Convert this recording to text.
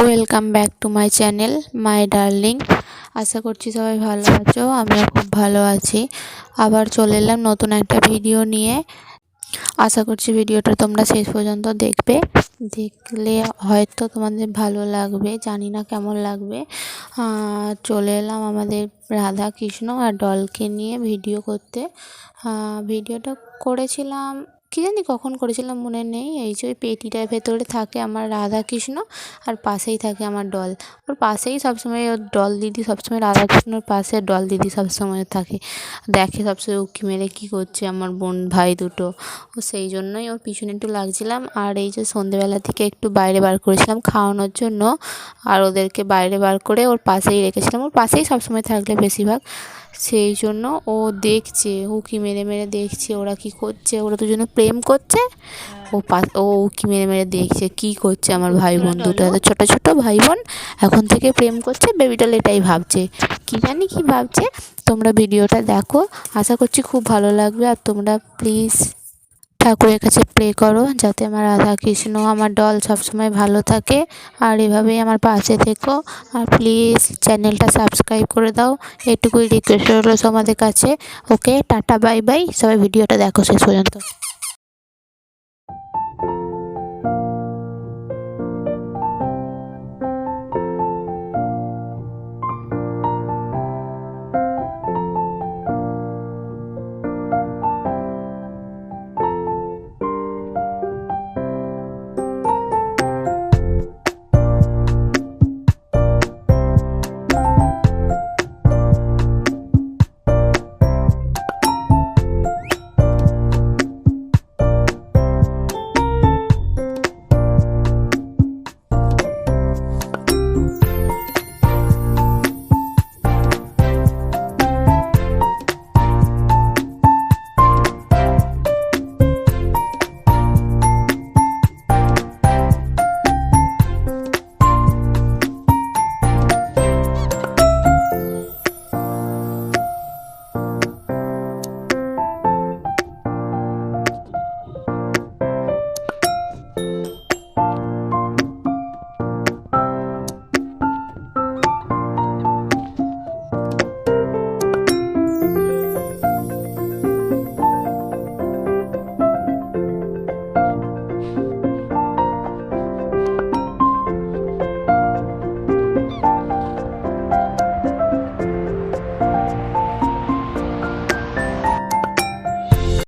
Welcome back to my channel my darling. আশা করছি সবাই ভালো আছো, আমিও খুব ভালো আছি। আবার চলে এলাম নতুন একটা ভিডিও নিয়ে। আশা করছি ভিডিওটা তোমরা শেষ পর্যন্ত দেখবে, দেখলে হয়তো তোমাদের ভালো লাগবে, জানি না কেমন লাগবে। চলে এলাম আমাদের রাধা কৃষ্ণ আর ডলকে নিয়ে ভিডিও করতে। ভিডিওটা করেছিলাম, কী জানি কখন করেছিলাম মনে নেই। এই যে ওই পেটিটার ভেতরে থাকে আমার রাধা কৃষ্ণ আর পাশেই থাকে আমার ডল। ওর পাশেই সবসময় ওর ডল দিদি, সবসময় রাধা কৃষ্ণর পাশে ডল দিদি সবসময় থাকে, দেখে সবসময় উঁকি মেরে কী করছে আমার বোন ভাই দুটো। ও সেই জন্যই ওর পিছনে একটু লাগছিলাম। আর এই যে সন্ধেবেলা থেকে একটু বাইরে বার করেছিলাম খাওয়ানোর জন্য, আর ওদেরকে বাইরে বার করে ওর পাশেই রেখেছিলাম। ওর পাশেই সবসময় থাকলে বেশিরভাগ, সেই জন্য ও দেখছে, উঁকি মেরে মেরে দেখছে ওরা কী করছে। ওরা দুজনে প্রেম করছে, ও উঁকি মেরে মেরে দেখছে কী করছে আমার ভাই বোন দুটো। এত ছোটো ছোটো ভাই বোন এখন থেকে প্রেম করছে। বেবি ডল এটাই ভাবছে, কী জানি কী ভাবছে। তোমরা ভিডিওটা দেখো, আশা করছি খুব ভালো লাগবে। আর তোমরা প্লিজ ঠাকুরের কাছে প্রে করো যাতে আমার রাধা কৃষ্ণ আমার ডল সবসময় ভালো থাকে, আর এভাবেই আমার পাশে থেকো। আর প্লিজ চ্যানেলটা সাবস্ক্রাইব করে দাও, এটুকুই রিকোয়েস্ট রইলো তোমাদের কাছে। ওকে, টাটা বাই বাই, সবাই ভিডিওটা দেখো শেষ পর্যন্ত।